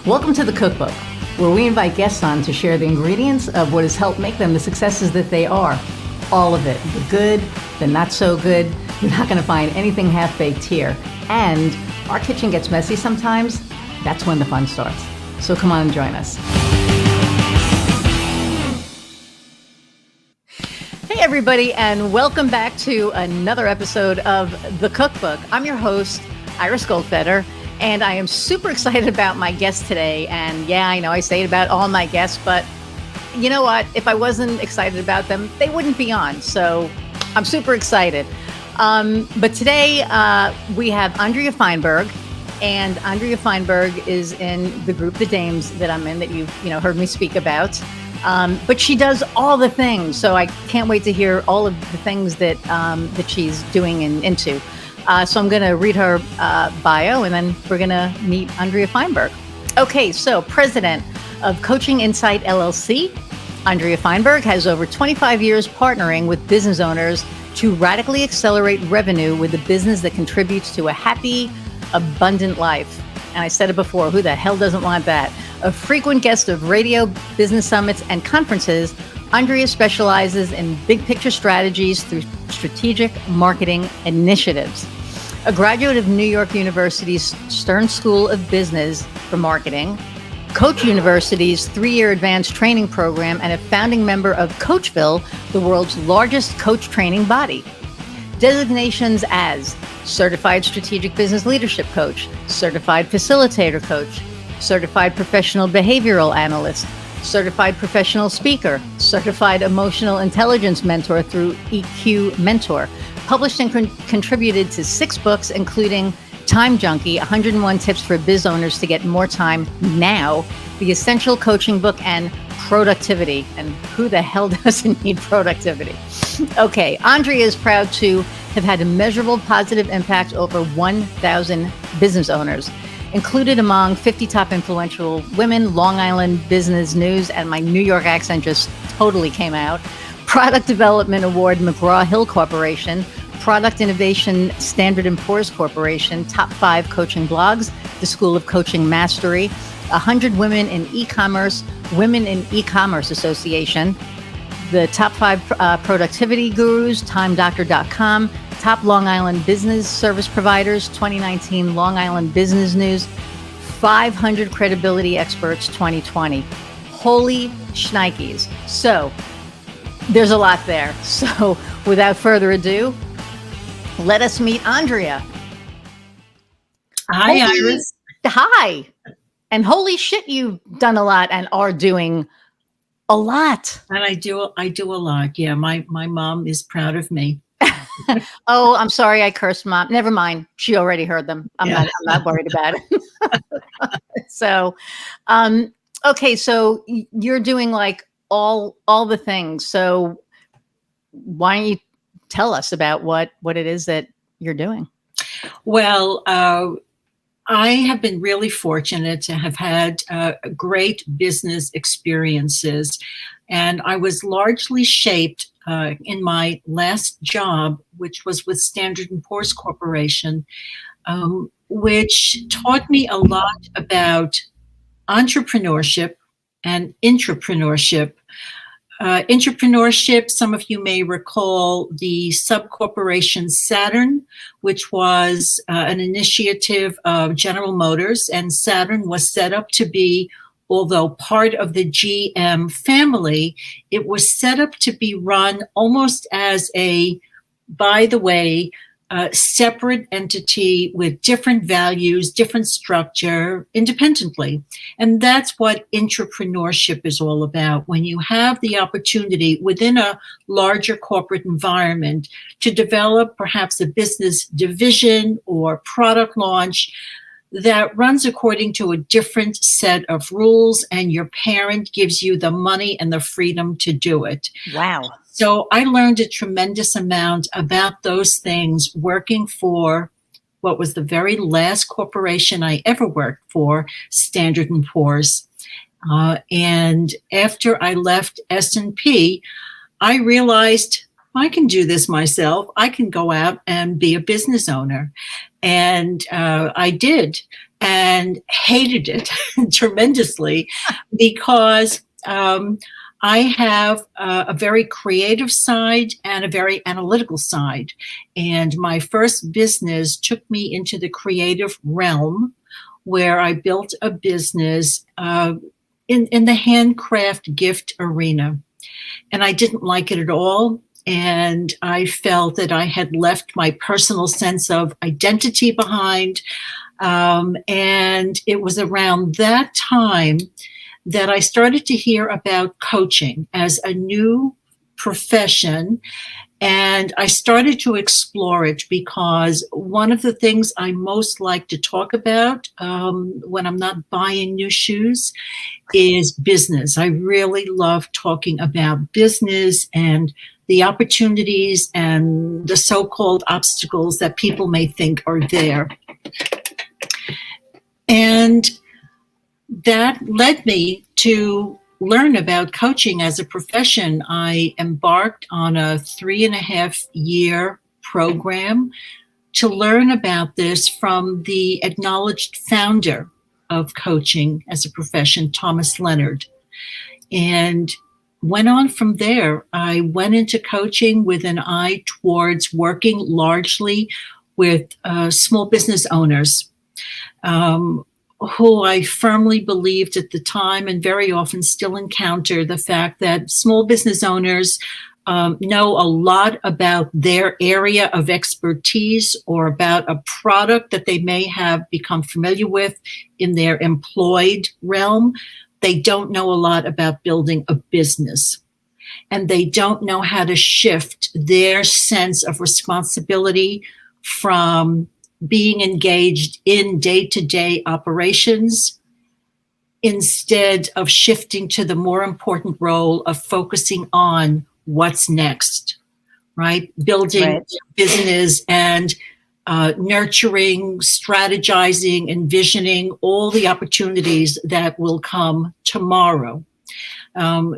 Welcome to the Cookbook, where we invite guests on to share the ingredients of what has helped make them the successes that they are. All of it, the good, the not so good. You're not going to find anything half-baked here. And our kitchen gets messy sometimes. That's when the fun starts. So come on and join us. Hey everybody, and welcome back to another episode of The Cookbook. I'm your host, Iris Goldfeder, and I am super excited about my guest today. And yeah, I know I say it about all my guests, but you know what? If I wasn't excited about them, they wouldn't be on. So I'm super excited. But today we have Andrea Feinberg, and Andrea Feinberg is in the group, The Dames, that I'm in, that you've heard me speak about. But she does all the things, so I can't wait to hear all of the things that that she's doing and into. So I'm going to read her bio, and then we're going to meet Andrea Feinberg. Okay, so president of Coaching Insight LLC, Andrea Feinberg has over 25 years partnering with business owners to radically accelerate revenue with a business that contributes to a happy, abundant life. And I said it before, who the hell doesn't want that? A frequent guest of radio, business summits, and conferences, Andrea specializes in big picture strategies through strategic marketing initiatives. A graduate of New York University's Stern School of Business for Marketing, Coach University's 3-year advanced training program, and a founding member of Coachville, the world's largest coach training body. Designations as Certified Strategic Business Leadership Coach, Certified Facilitator Coach, Certified Professional Behavioral Analyst, Certified Professional Speaker, Certified Emotional Intelligence Mentor through EQ Mentor, published and contributed to 6 books, including Time Junkie, 101 Tips for Biz Owners to Get More Time Now, The Essential Coaching Book, and Productivity. And who the hell doesn't need productivity? Okay, Andrea is proud to have had a measurable positive impact over 1,000 business owners. Included among 50 top influential women, Long Island Business News, and my New York accent just totally came out. Product Development Award, McGraw-Hill Corporation. Product Innovation, Standard & Poor's Corporation. Top 5 coaching blogs, the School of Coaching Mastery. 100 Women in E-Commerce, Women in E-Commerce Association. The Top 5 Productivity Gurus, TimeDoctor.com. Top Long Island Business Service Providers, 2019 Long Island Business News, 500 Credibility Experts 2020. Holy shnikes. So there's a lot there. So without further ado, let us meet Andrea. Hi, Iris. Hi. And holy shit, you've done a lot and are doing a lot. And I do a lot. Yeah, my mom is proud of me. Oh, I'm sorry, I cursed Mom. Never mind. She already heard them. I'm not worried about it. So, okay. So you're doing like all the things. So why don't you tell us about what it is that you're doing? Well, I have been really fortunate to have had great business experiences, and I was largely shaped in my last job, which was with Standard & Poor's Corporation, which taught me a lot about entrepreneurship and intrapreneurship. Entrepreneurship, some of you may recall the subcorporation Saturn, which was an initiative of General Motors, and Saturn was set up to be, although part of the GM family, it was set up to be run almost as a, by the way, separate entity with different values, different structure, independently. And that's what intrapreneurship is all about. When you have the opportunity within a larger corporate environment to develop perhaps a business division or product launch that runs according to a different set of rules, and your parent gives you the money and the freedom to do it. Wow. So I learned a tremendous amount about those things working for what was the very last corporation I ever worked for, Standard & Poor's. And after I left S&P, I realized I can do this myself. I can go out and be a business owner. And I did. and hated it tremendously because I have a very creative side and a very analytical side. And my first business took me into the creative realm where I built a business in the handcraft gift arena. And I didn't like it at all. And I felt that I had left my personal sense of identity behind. And it was around that time that I started to hear about coaching as a new profession. And I started to explore it because one of the things I most like to talk about when I'm not buying new shoes is business. I really love talking about business and the opportunities and the so-called obstacles that people may think are there. And that led me to learn about coaching as a profession. I embarked on a 3.5-year program to learn about this from the acknowledged founder of coaching as a profession, Thomas Leonard. And went on from there. I went into coaching with an eye towards working largely with small business owners, who I firmly believed at the time and very often still encounter the fact that small business owners know a lot about their area of expertise or about a product that they may have become familiar with in their employed realm. They don't know a lot about building a business, and they don't know how to shift their sense of responsibility from being engaged in day-to-day operations instead of shifting to the more important role of focusing on what's next, right? Building business and nurturing, strategizing, envisioning all the opportunities that will come tomorrow.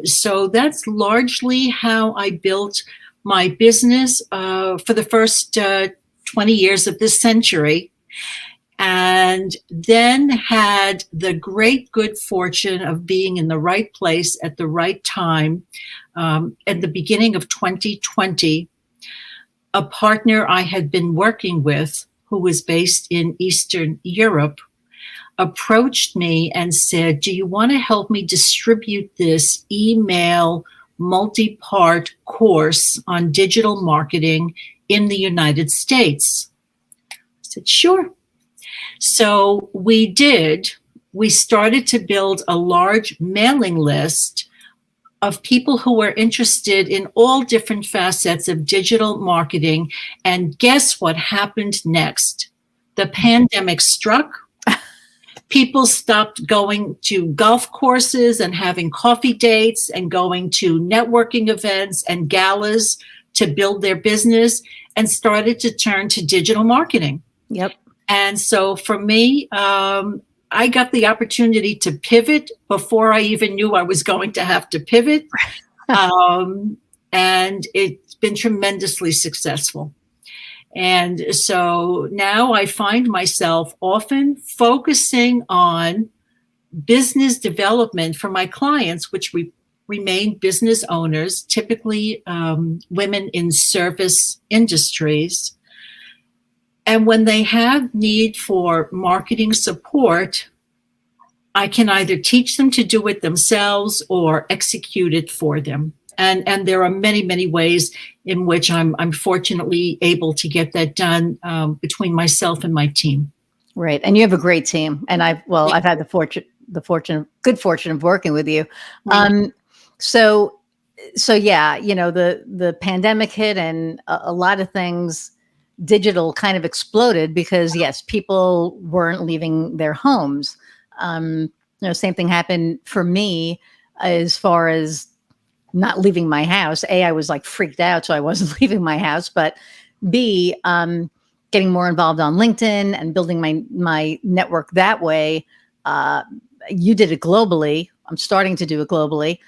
So that's largely how I built my business for the first 20 years of this century, and then had the great good fortune of being in the right place at the right time. At the beginning of 2020, a partner I had been working with, who was based in Eastern Europe, approached me and said, "Do you want to help me distribute this email multi-part course on digital marketing in the United States?" I said, "Sure." So we did. We started to build a large mailing list of people who were interested in all different facets of digital marketing. And guess what happened next? The pandemic struck. People stopped going to golf courses and having coffee dates and going to networking events and galas to build their business and started to turn to digital marketing. Yep. And so for me, I got the opportunity to pivot before I even knew I was going to have to pivot. And it's been tremendously successful. And so now I find myself often focusing on business development for my clients, which remain business owners, typically women in service industries. And when they have need for marketing support, I can either teach them to do it themselves or execute it for them. And there are many, many ways in which I'm fortunately able to get that done between myself and my team. Right. And you have a great team. And I've had good fortune of working with you. So yeah, the pandemic hit and a lot of things digital kind of exploded because yes, people weren't leaving their homes. Same thing happened for me as far as not leaving my house. A, I was like freaked out, so I wasn't leaving my house, but B, getting more involved on LinkedIn and building my network that way. You did it globally. I'm starting to do it globally,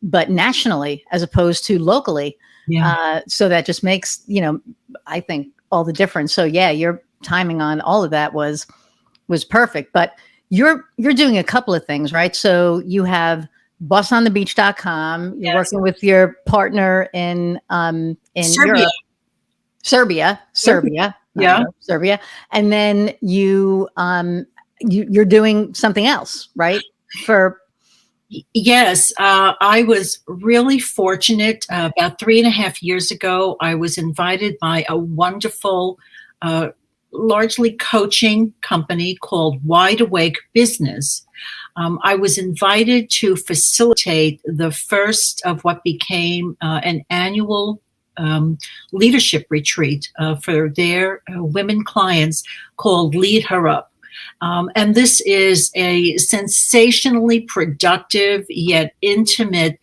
but nationally as opposed to locally. Yeah. So that just makes, I think all the difference. So yeah, your timing on all of that was was perfect. But you're doing a couple of things, right? So you have bossonthebeach.com. You're Yes. working with your partner in Serbia. Europe, Serbia, Yeah. Serbia, and then you're doing something else, right? Yes, I was really fortunate. About 3.5 years ago, I was invited by a wonderful, uh, largely coaching company called Wide Awake Business. I was invited to facilitate the first of what became an annual leadership retreat for their women clients called Lead Her Up. And this is a sensationally productive yet intimate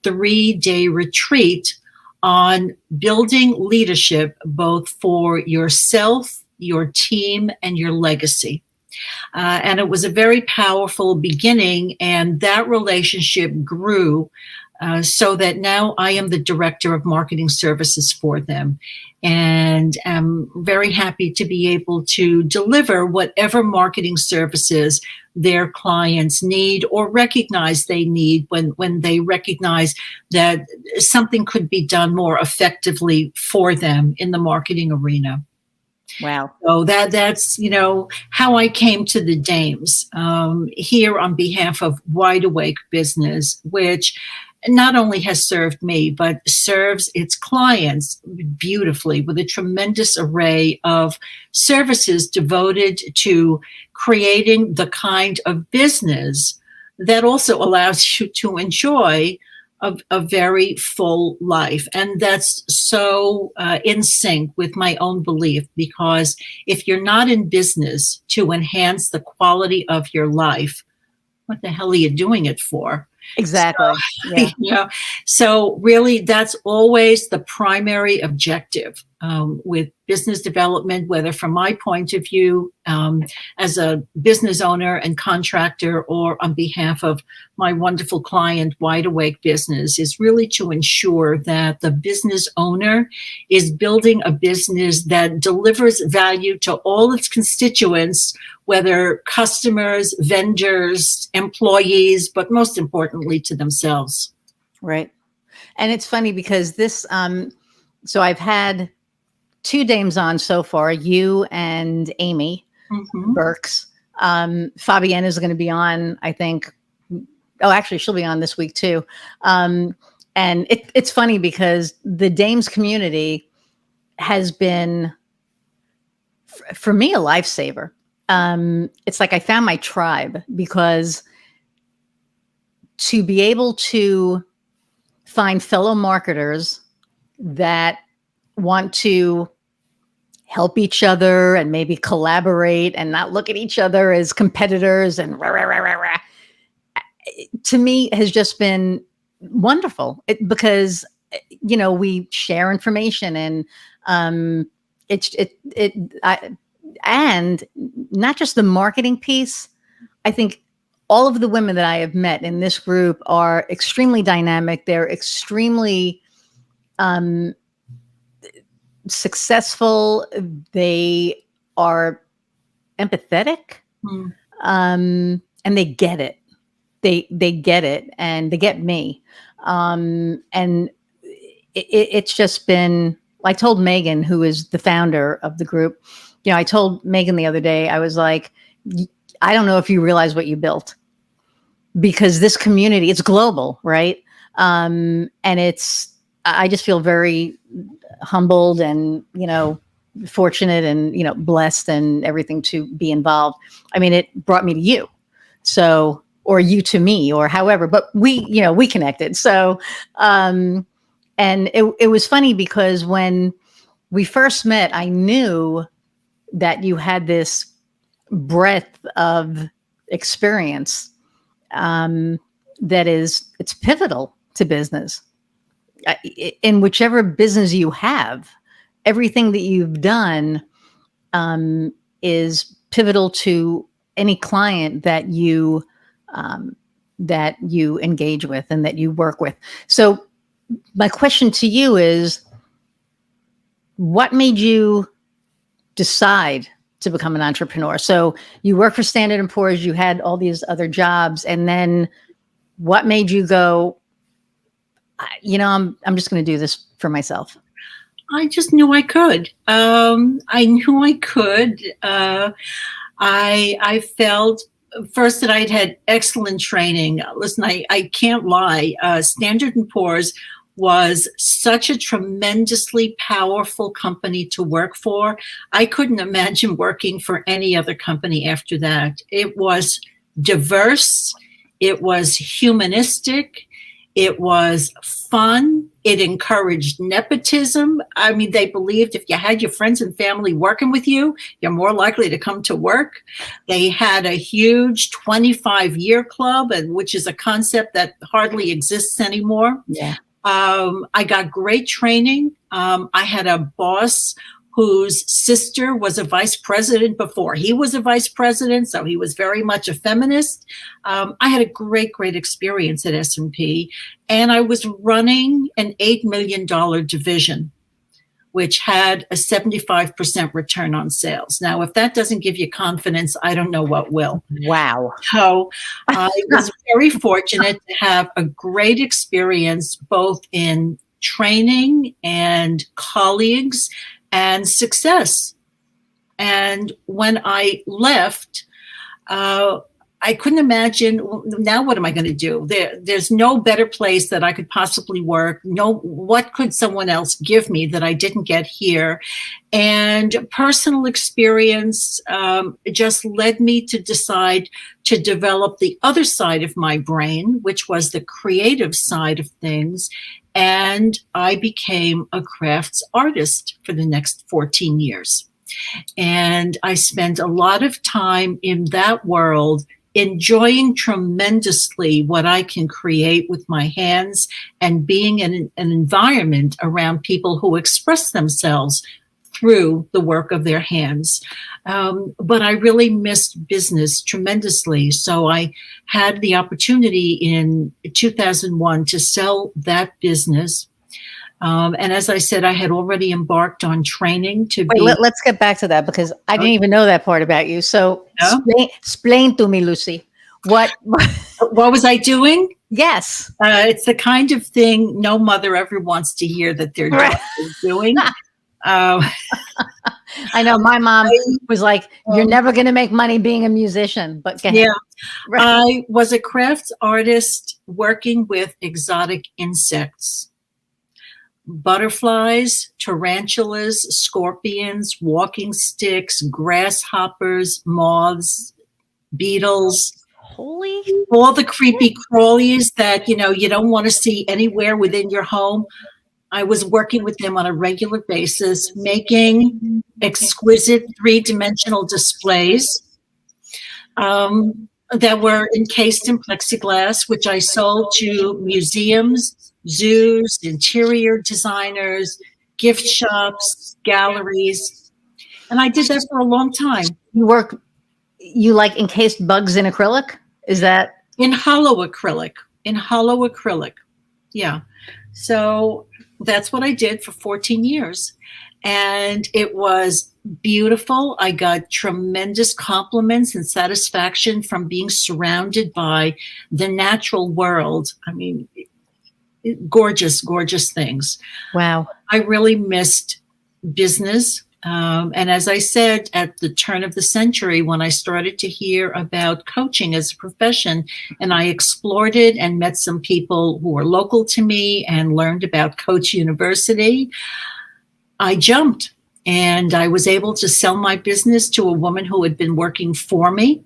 3-day retreat on building leadership both for yourself, your team, and your legacy. And it was a very powerful beginning, and that relationship grew so that now I am the director of marketing services for them. And I'm very happy to be able to deliver whatever marketing services their clients need or recognize they need when they recognize that something could be done more effectively for them in the marketing arena. Wow. So that's how I came to the Dames here on behalf of Wide Awake Business, which not only has served me but serves its clients beautifully with a tremendous array of services devoted to creating the kind of business that also allows you to enjoy a very full life. And that's so in sync with my own belief, because if you're not in business to enhance the quality of your life, what the hell are you doing it for? Exactly. So, so really that's always the primary objective with business development, whether from my point of view as a business owner and contractor or on behalf of my wonderful client, Wide Awake Business, is really to ensure that the business owner is building a business that delivers value to all its constituents, whether customers, vendors, employees, but most importantly to themselves. Right. And it's funny because this, so I've had 2 dames on so far, you and Amy Burks. Fabienne is going to be on, I think. Oh, actually, she'll be on this week too. And it's funny because the dames community has been, for me, a lifesaver. It's like I found my tribe, because to be able to find fellow marketers that want to help each other and maybe collaborate and not look at each other as competitors and rah, rah, rah, rah, rah, to me has just been wonderful. Because we share information, and and not just the marketing piece. I think all of the women that I have met in this group are extremely dynamic. They're extremely successful. They are empathetic, and they get it. They get it, and they get me. And it's just been. I told Megan, who is the founder of the group, I told Megan the other day, I was like, I don't know if you realize what you built, because this community, it's global, right? And I just feel very humbled and, fortunate and, blessed and everything to be involved. I mean, it brought me to you. So, or you to me, or however, but we connected. So, and it was funny because when we first met, I knew that you had this breadth of experience it's pivotal to business. In whichever business you have, everything that you've done is pivotal to any client that you engage with and that you work with. So my question to you is, what made you decide to become an entrepreneur. So you work for Standard & Poor's, you had all these other jobs, and then what made you go, I'm just going to do this for myself? I just knew I could. I knew I could. I felt first that I'd had excellent training. Listen, I can't lie. Standard & Poor's was such a tremendously powerful company to work for. I couldn't imagine working for any other company after that. It was diverse. It was humanistic. It was fun. It encouraged nepotism. I mean, they believed if you had your friends and family working with you, you're more likely to come to work. They had a huge 25-year club, which is a concept that hardly exists anymore. Yeah. I got great training. I had a boss whose sister was a vice president before he was a vice president, so he was very much a feminist. I had a great experience at S&P, and I was running an $8 million division, which had a 75% return on sales. Now, if that doesn't give you confidence, I don't know what will. Wow. So I was very fortunate to have a great experience, both in training and colleagues and success. And when I left, I couldn't imagine, now what am I going to do? There's no better place that I could possibly work. What could someone else give me that I didn't get here? And personal experience just led me to decide to develop the other side of my brain, which was the creative side of things. And I became a crafts artist for the next 14 years. And I spent a lot of time in that world, enjoying tremendously what I can create with my hands and being in an environment around people who express themselves through the work of their hands. But I really missed business tremendously. So I had the opportunity in 2001 to sell that business. And as I said, I had already embarked on training to be. Let's get back to that, because I didn't even know that part about you. So explain to me, Lucy, what was I doing? Yes. It's the kind of thing no mother ever wants to hear that their daughter is doing. I know my mom was like, you're never going to make money being a musician, but yeah, I was a crafts artist working with exotic insects, butterflies, tarantulas, scorpions, walking sticks, grasshoppers, moths, beetles. Holy, all the creepy crawlies that, you don't want to see anywhere within your home. I was working with them on a regular basis, making exquisite 3-dimensional displays that were encased in plexiglass, which I sold to museums, zoos, interior designers, gift shops, galleries. And I did that for a long time. You like encased bugs in acrylic? Is that? In hollow acrylic. Yeah. So that's what I did for 14 years. And it was beautiful. I got tremendous compliments and satisfaction from being surrounded by the natural world. I mean, gorgeous, gorgeous things. Wow. I really missed business. And as I said, at the turn of the century, when I started to hear about coaching as a profession, and I explored it and met some people who were local to me and learned about Coach University, I jumped, and I was able to sell my business to a woman who had been working for me.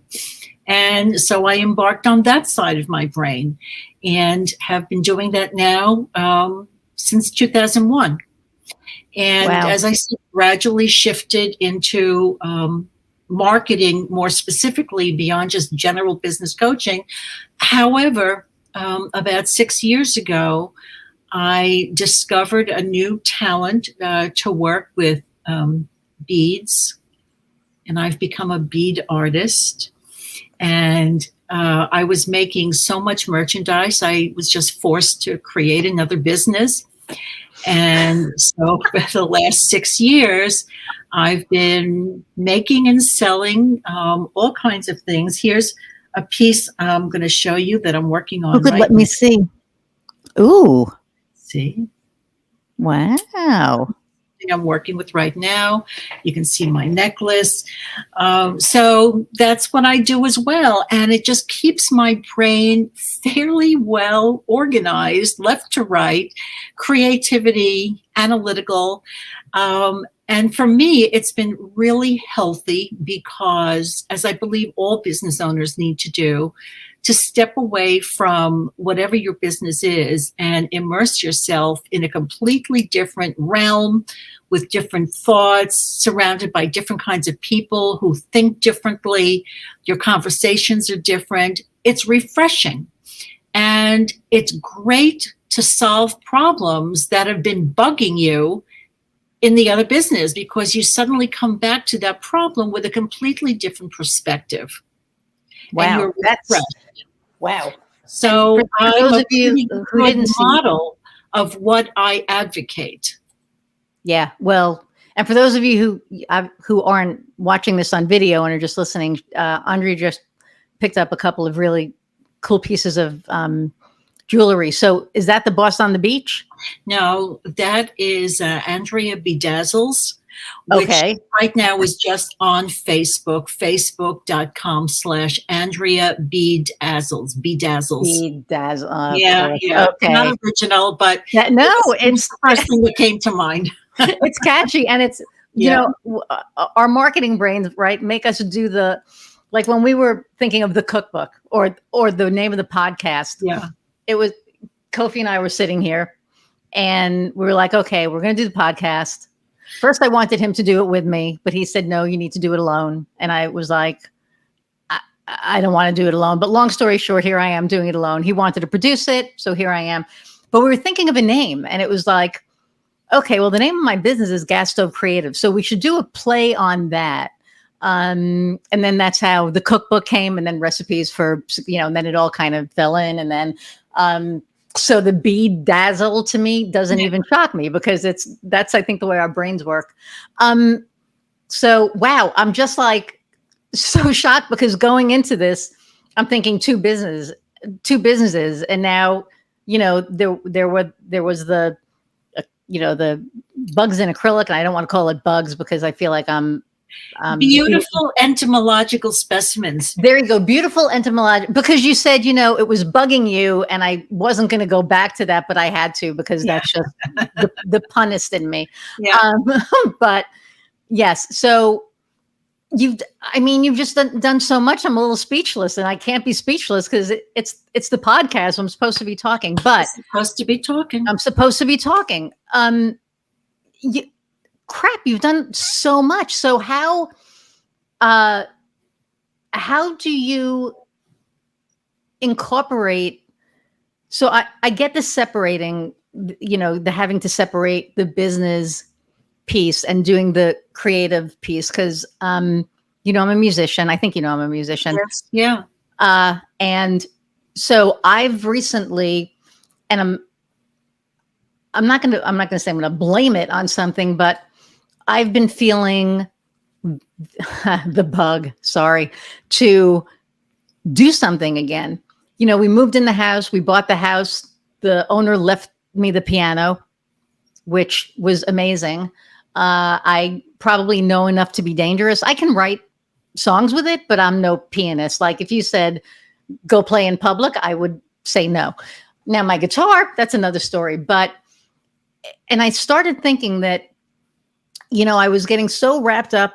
And so I embarked on that side of my brain and have been doing that now since 2001. And wow. As I said, gradually shifted into marketing more specifically beyond just general business coaching. However, about 6 years ago, I discovered a new talent to work with beads, and I've become a bead artist. And I was making so much merchandise, I was just forced to create another business. And so for the last 6 years, I've been making and selling all kinds of things. Here's a piece I'm going to show you that I'm working on. Who could right let me see? Ooh. See? Wow. I'm working with right now. You can see my necklace. So that's what I do as well. And it just keeps my brain fairly well organized, left to right, creativity, analytical. And for me, it's been really healthy because, as I believe all business owners need to do, to step away from whatever your business is and immerse yourself in a completely different realm with different thoughts, surrounded by different kinds of people who think differently. Your conversations are different. It's refreshing. And it's great to solve problems that have been bugging you in the other business, because you suddenly come back to that problem with a completely different perspective. And Wow. you're That's refreshed. Wow. So for I'm those a of you pretty who good didn't see, model of what I advocate. yeah, well, and for those of you who aren't watching this on video and are just listening, Andrea just picked up a couple of really cool pieces of jewelry. So is that the Boss on the Beach? No, that is Andrea Bedazzles, which Okay. right now is just on Facebook, facebook.com/Andrea Bedazzles. Yeah, yeah. Okay. Not original, but No, it's the first thing that came to mind. it's catchy, and it's, our marketing brains, right, make us do the, like when we were thinking of the cookbook or the name of the podcast. Yeah. It was Kofi and I were sitting here and we were like, okay, we're going to do the podcast. First, I wanted him to do it with me, but he said, no, you need to do it alone. And I was like, I don't want to do it alone. But long story short, here I am doing it alone. He wanted to produce it, so here I am. But we were thinking of a name, and it was like, okay, well, the name of my business is Gasstovecreative, so we should do a play on that. And then that's how the cookbook came, and then recipes for, and then it all kind of fell in. And then, so the Bedazzle to me doesn't even shock me, because that's, I think, the way our brains work. So, wow, I'm just like so shocked, because going into this, I'm thinking two businesses. And now, there was the, the bugs in acrylic, and I don't want to call it bugs because I feel like I'm beautiful entomological specimens. There you go. Beautiful entomological, because you said, it was bugging you, and I wasn't going to go back to that, but I had to, because that's just the punnist in me. Yeah. But yes. So you've just done so much. I'm a little speechless, and I can't be speechless because it's the podcast. I'm supposed to be talking, but I'm supposed to be talking. Crap, you've done so much. So how do you incorporate? So I get the separating, the having to separate the business piece and doing the creative piece, because I'm a musician. I think I'm a musician. Yes. Yeah. And so I've recently, and I'm not gonna say I'm gonna blame it on something, but I've been feeling the bug, to do something again. We moved in the house, we bought the house, the owner left me the piano, which was amazing. I probably know enough to be dangerous. I can write songs with it, but I'm no pianist. Like if you said, go play in public, I would say no. Now my guitar, that's another story. And I started thinking that, I was getting so wrapped up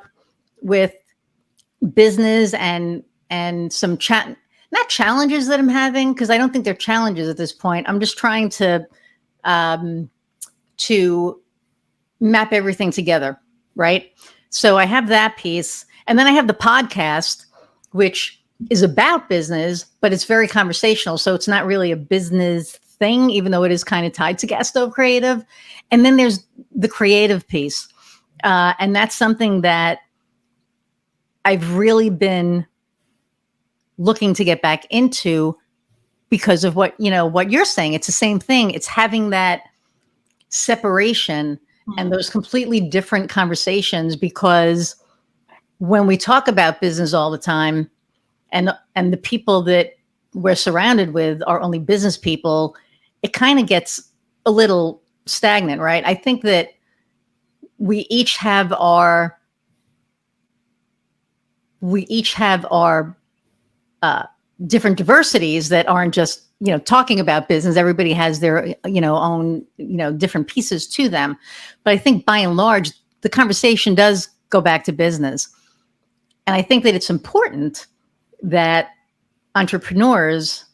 with business and some not challenges that I'm having, because I don't think they're challenges at this point. I'm just trying to map everything together, right? So I have that piece, and then I have the podcast, which is about business, but it's very conversational. So it's not really a business thing, even though it is kind of tied to Gasstovecreative. And then there's the creative piece. And that's something that I've really been looking to get back into, because of what you're saying. It's the same thing. It's having that separation. and those completely different conversations, because when we talk about business all the time, and the people that we're surrounded with are only business people, it kind of gets a little stagnant, right? I think that we each have our different diversities that aren't just, talking about business. Everybody has their, own, different pieces to them. But I think by and large, the conversation does go back to business. And I think that it's important that entrepreneurs,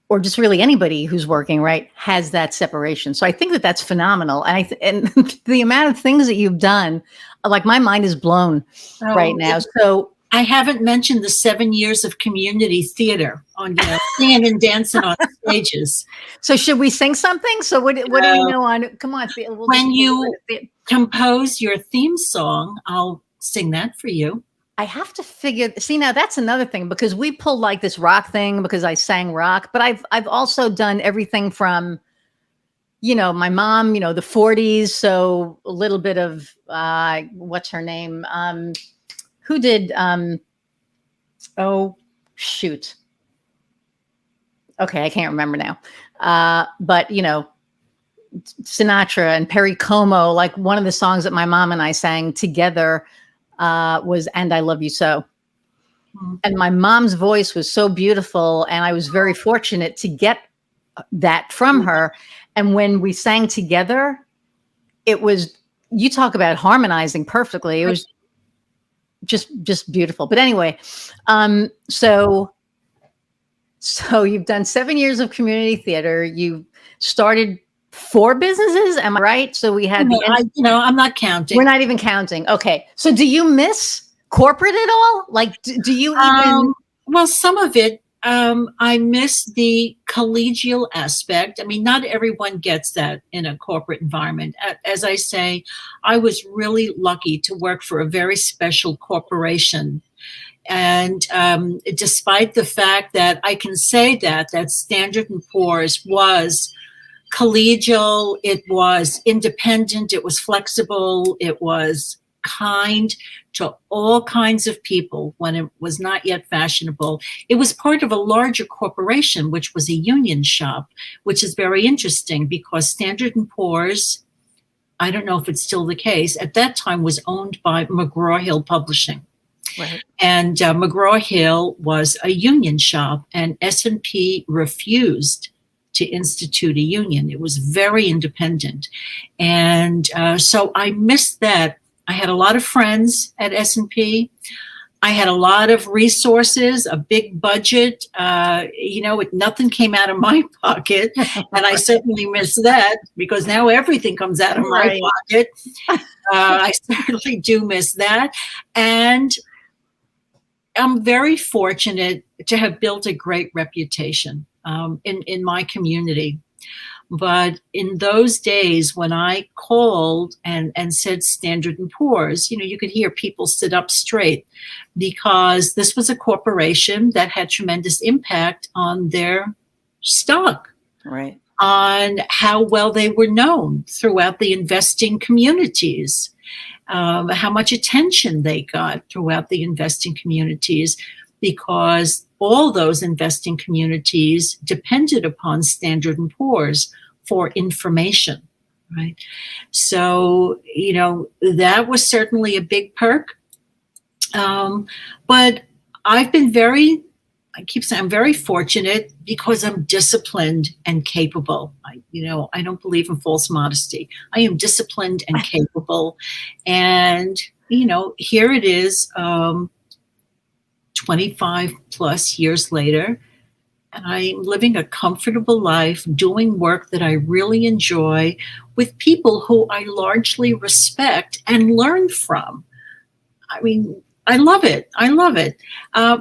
or just really anybody who's working, right, has that separation. So I think that that's phenomenal. And and the amount of things that you've done, like my mind is blown right now. So I haven't mentioned the 7 years of community theater on, singing and dancing on stages. So should we sing something? So what do we know on? Come on. When you compose your theme song, I'll sing that for you. I have to see, now that's another thing, because we pulled like this rock thing because I sang rock, but I've also done everything from, my mom, the 40s. So a little bit of, what's her name? Who did, oh shoot. Okay. I can't remember now. But Sinatra and Perry Como, like one of the songs that my mom and I sang together was "And I Love You So." And my mom's voice was so beautiful, and I was very fortunate to get that from her. And when we sang together, it was, you talk about harmonizing perfectly. It was just beautiful. But anyway, so you've done 7 years of community theater. You started 4 businesses, am I right? So we had I'm not counting. We're not even counting. Okay. So do you miss corporate at all? Like, do you even? Well, some of it. I miss the collegial aspect. I mean, not everyone gets that in a corporate environment. As I say, I was really lucky to work for a very special corporation. And despite the fact that I can say that Standard & Poor's was collegial, it was independent, it was flexible, it was kind to all kinds of people when it was not yet fashionable. It was part of a larger corporation, which was a union shop, which is very interesting because Standard & Poor's, I don't know if it's still the case, at that time was owned by McGraw-Hill Publishing. Right. And McGraw-Hill was a union shop, and S&P refused to institute a union. It was very independent. And so I missed that. I had a lot of friends at S&P. I had a lot of resources, a big budget. Nothing came out of my pocket. And I certainly miss that because now everything comes out of my pocket. I certainly do miss that. And I'm very fortunate to have built a great reputation in my community. But in those days when I called and said Standard & Poor's, you could hear people sit up straight because this was a corporation that had tremendous impact on their stock, right, on how well they were known throughout the investing communities, how much attention they got throughout the investing communities, because all those investing communities depended upon Standard & Poor's for information, right? So, that was certainly a big perk. But I've been I keep saying I'm very fortunate because I'm disciplined and capable. I don't believe in false modesty. I am disciplined and capable. And, here it is, 25 plus years later, and I'm living a comfortable life, doing work that I really enjoy with people who I largely respect and learn from. I mean, I love it. I love it.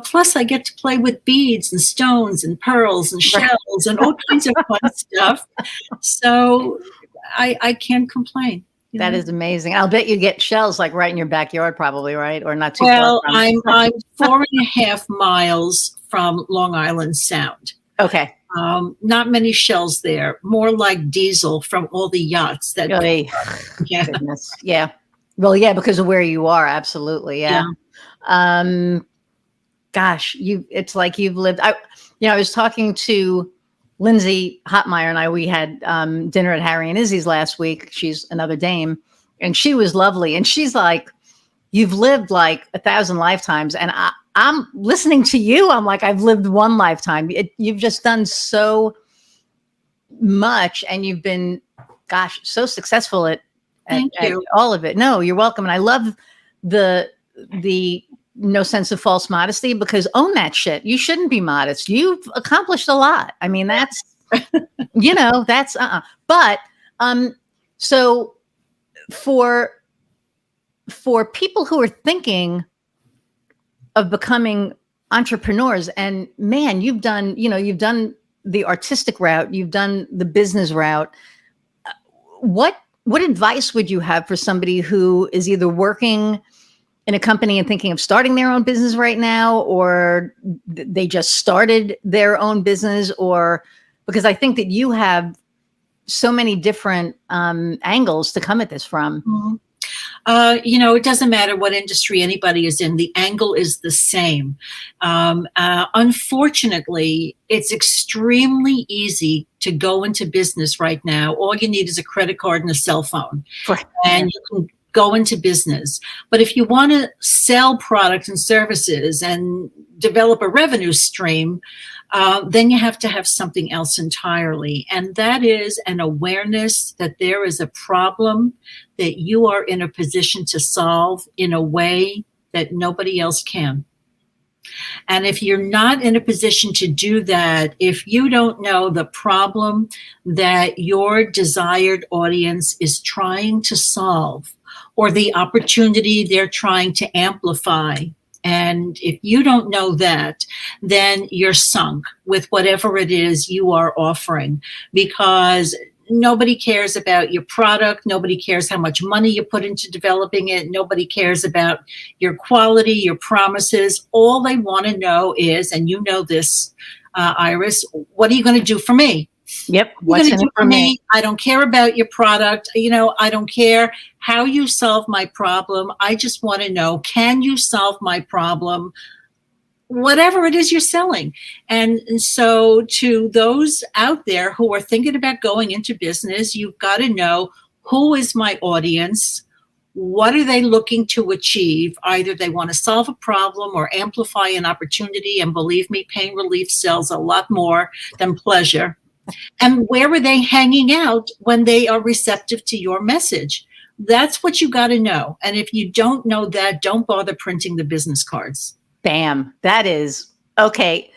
Plus, I get to play with beads and stones and pearls and shells and all kinds of fun stuff. So I can't complain. That is amazing. I'll bet you get shells like right in your backyard, probably, right? Or not too far from. I'm 4.5 miles from Long Island Sound. Okay. Not many shells there, more like diesel from all the yachts that. Oy. Yeah. Goodness. Yeah. Well, yeah, because of where you are. Absolutely. Yeah. Gosh, it's like you've lived. I was talking to Lindsay Hotmeyer and we had dinner at Harry and Izzy's last week. She's another dame, and she was lovely. And she's like, you've lived like 1,000 lifetimes. And I'm listening to you. I'm like, I've lived one lifetime. You've just done so much, and you've been, gosh, so successful at all of it. No, you're welcome. And I love the no sense of false modesty, because own that shit. You shouldn't be modest. You've accomplished a lot. I mean, that's, that's, but, so for people who are thinking of becoming entrepreneurs, and man, you've done the artistic route, you've done the business route. What advice would you have for somebody who is either working in a company and thinking of starting their own business right now, or they just started their own business, or because I think that you have so many different angles to come at this from. Mm-hmm. It doesn't matter what industry anybody is in. The angle is the same. Unfortunately, it's extremely easy to go into business right now. All you need is a credit card and a cell phone, and you can go into business. But if you want to sell products and services and develop a revenue stream, then you have to have something else entirely. And that is an awareness that there is a problem that you are in a position to solve in a way that nobody else can. And if you're not in a position to do that, if you don't know the problem that your desired audience is trying to solve, or the opportunity they're trying to amplify, and if you don't know that, then you're sunk with whatever it is you are offering, because nobody cares about your product. Nobody cares how much money you put into developing it. Nobody cares about your quality, your promises. All they want to know is, and you know this, Iris, what are you going to do for me? Yep. What's in it for me? I don't care about your product. I don't care how you solve my problem. I just want to know, can you solve my problem? Whatever it is you're selling. And so to those out there who are thinking about going into business, you've got to know, who is my audience? What are they looking to achieve? Either they want to solve a problem or amplify an opportunity. And believe me, pain relief sells a lot more than pleasure. And where are they hanging out when they are receptive to your message? That's what you got to know. And if you don't know that, don't bother printing the business cards. Bam. That is okay.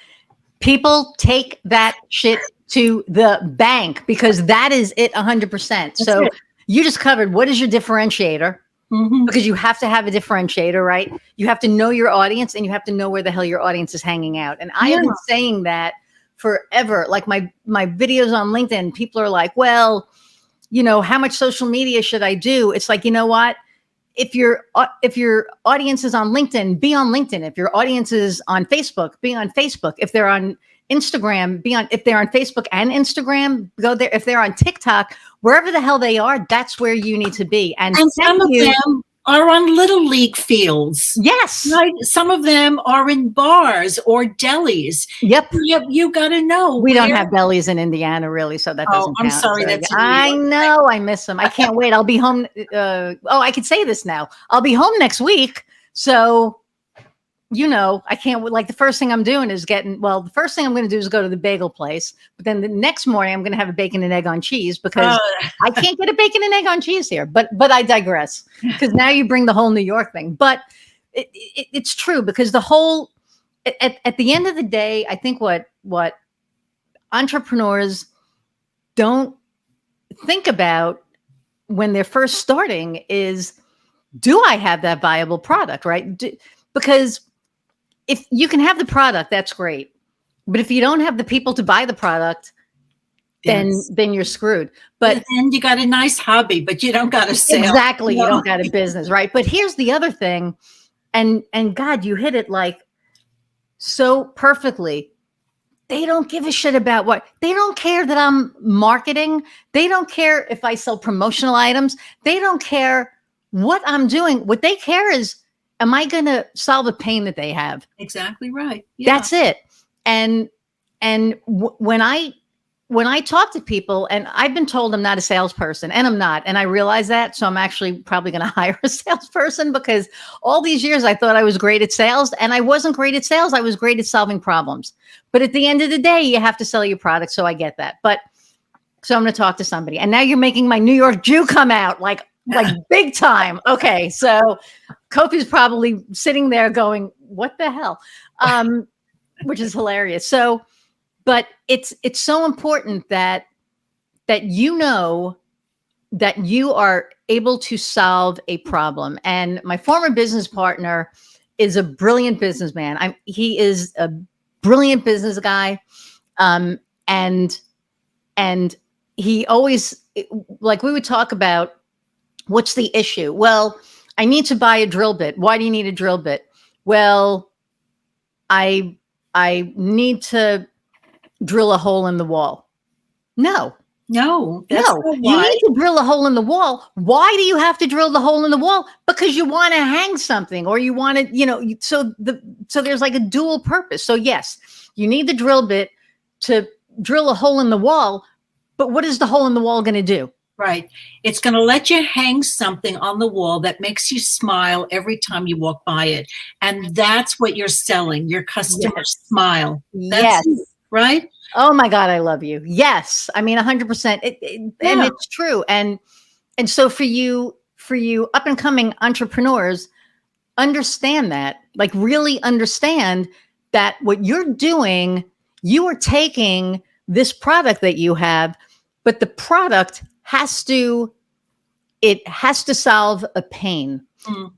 People take that shit to the bank, because that is it 100%. So you just covered, what is your differentiator? Mm-hmm. Because you have to have a differentiator, right? You have to know your audience, and you have to know where the hell your audience is hanging out. And I have been saying that forever. Like my videos on LinkedIn, people are like, well, how much social media should I do? It's like, you know what? If your audience is on LinkedIn, be on LinkedIn. If your audience is on Facebook, be on Facebook. If they're on Instagram, if they're on Facebook and Instagram, go there. If they're on TikTok, wherever the hell they are, that's where you need to be. And some of them are on little league fields. Yes. Right? Some of them are in bars or delis. Yep. You got to know. We don't have delis in Indiana, really, so that doesn't count. I'm sorry. So, I know. I miss them. I can't wait. I'll be home. I can say this now. I'll be home next week. So, I can't, like, the first thing I'm doing is the first thing I'm going to do is go to the bagel place. But then the next morning I'm going to have a bacon and egg on cheese, because I can't get a bacon and egg on cheese here. But I digress, because now you bring the whole New York thing. But it's true, because the whole, at the end of the day, I think what entrepreneurs don't think about when they're first starting is, do I have that viable product, right? Because if you can have the product, that's great. But if you don't have the people to buy the product, then you're screwed. But then you got a nice hobby, but you don't got a sale. Exactly. No. You don't got a business, right? But here's the other thing. And God, you hit it like so perfectly. they don't give a shit about what, they don't care that I'm marketing. They don't care if I sell promotional items. They don't care what I'm doing. What they care is, am I going to solve a pain that they have? Exactly right. Yeah. That's it. And when I talk to people, and I've been told I'm not a salesperson, and I'm not, and I realize that, so I'm actually probably going to hire a salesperson, because all these years I thought I was great at sales, and I wasn't great at sales. I was great at solving problems. But at the end of the day, you have to sell your product, so I get that. But so I'm going to talk to somebody, and now you're making my New York Jew come out like big time. Okay, so Kofi's probably sitting there going, "What the hell?" Which is hilarious. So. But it's so important that you know that you are able to solve a problem. And my former business partner is a brilliant businessman. He is a brilliant business guy, and he always, like, we would talk about, what's the issue? Well, I need to buy a drill bit. Why do you need a drill bit? Well, I need to drill a hole in the wall. No, No, you need to drill a hole in the wall. Why do you have to drill the hole in the wall? Because you want to hang something, or you want to, so there's like a dual purpose. So yes, you need the drill bit to drill a hole in the wall, but what is the hole in the wall going to do? Right. It's going to let you hang something on the wall that makes you smile every time you walk by it. And that's what you're selling, your customer smile. That's it, right? Oh my God, I love you. Yes. I mean, 100%. And it's true. And so for you up and coming entrepreneurs, understand that, like, really understand that what you're doing, you are taking this product that you have, but the product has to solve a pain.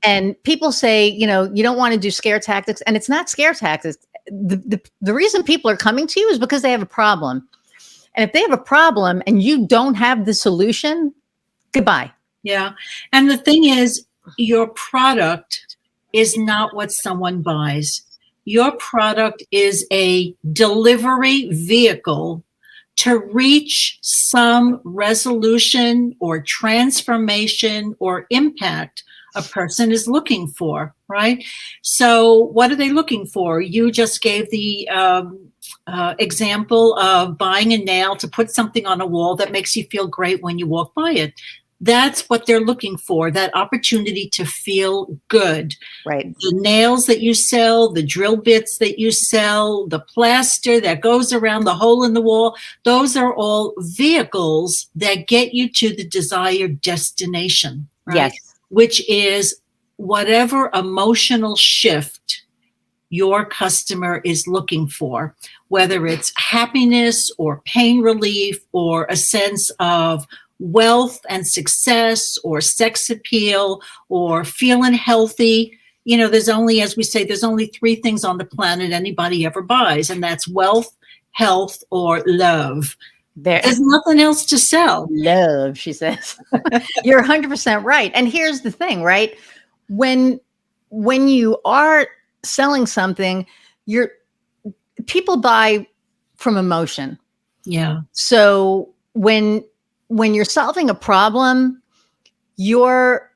And people say, you don't want to do scare tactics, and it's not scare tactics. The reason people are coming to you is because they have a problem. And if they have a problem and you don't have the solution, goodbye. Yeah. And the thing is, your product is not what someone buys. Your product is a delivery vehicle to reach some resolution or transformation or impact a person is looking for, right? So what are they looking for? You just gave the example of buying a nail to put something on a wall that makes you feel great when you walk by it. That's what they're looking for, that opportunity to feel good. Right. The nails that you sell, the drill bits that you sell, the plaster that goes around the hole in the wall, those are all vehicles that get you to the desired destination, right? Yes. Which is whatever emotional shift your customer is looking for, whether it's happiness or pain relief or a sense of wealth and success or sex appeal or feeling healthy. There's only, as we say, there's only 3 things on the planet anybody ever buys, and that's wealth, health, or love. There's nothing else to sell. Love, she says. You're 100% right. And here's the thing, right? When you are selling something, people buy from emotion. Yeah. So when you're solving a problem, you're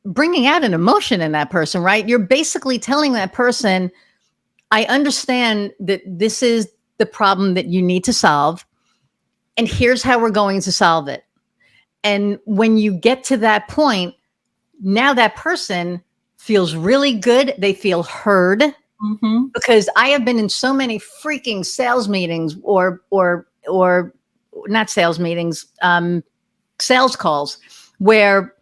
bringing out an emotion in that person, right? You're basically telling that person, I understand that this is the problem that you need to solve, and here's how we're going to solve it. And when you get to that point, now that person feels really good. They feel heard. Mm-hmm. Because I have been in so many freaking sales meetings or not sales meetings, sales calls where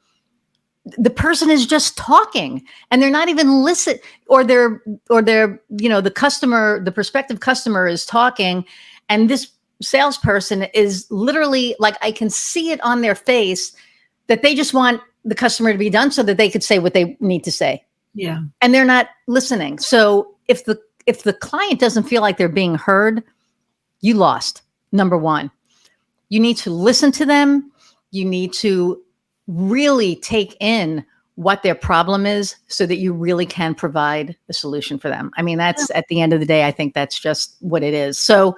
the person is just talking and they're not even listening, or the prospective customer is talking, and this salesperson is literally, like, I can see it on their face that they just want the customer to be done so that they could say what they need to say. Yeah. And they're not listening. So if the client doesn't feel like they're being heard, you lost. Number one, you need to listen to them. You need to really take in what their problem is so that you really can provide a solution for them. I mean, that's at the end of the day, I think that's just what it is. So,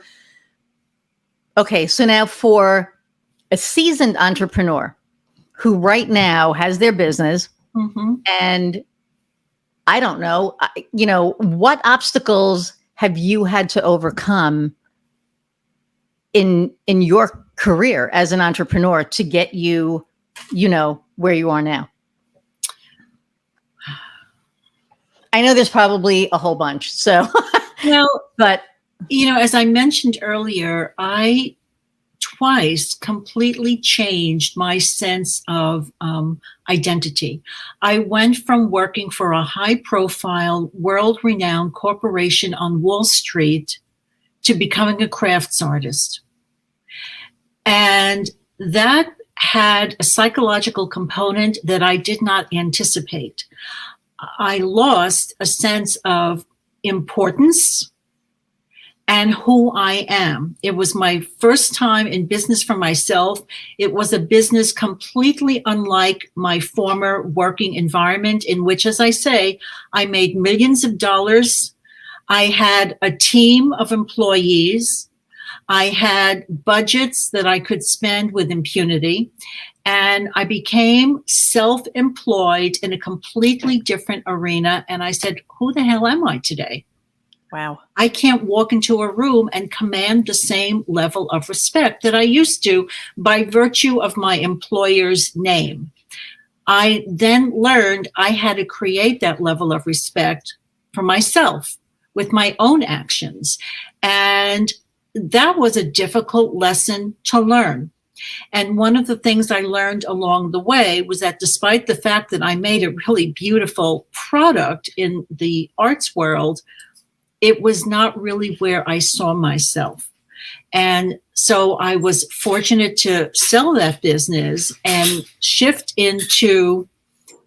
okay. So now for a seasoned entrepreneur who right now has their business and I don't know, what obstacles have you had to overcome in your career as an entrepreneur to get you, where you are now? I know there's probably a whole bunch. So, but as I mentioned earlier, I twice completely changed my sense of identity. I went from working for a high-profile, world-renowned corporation on Wall Street to becoming a crafts artist. And that had a psychological component that I did not anticipate. I lost a sense of importance and who I am. It was my first time in business for myself. It was a business completely unlike my former working environment, in which, as I say, I made millions of dollars. I had a team of employees. I had budgets that I could spend with impunity. And I became self-employed in a completely different arena. And I said, who the hell am I today? Wow. I can't walk into a room and command the same level of respect that I used to by virtue of my employer's name. I then learned I had to create that level of respect for myself with my own actions. And that was a difficult lesson to learn. And one of the things I learned along the way was that despite the fact that I made a really beautiful product in the arts world, it was not really where I saw myself. And so I was fortunate to sell that business and shift into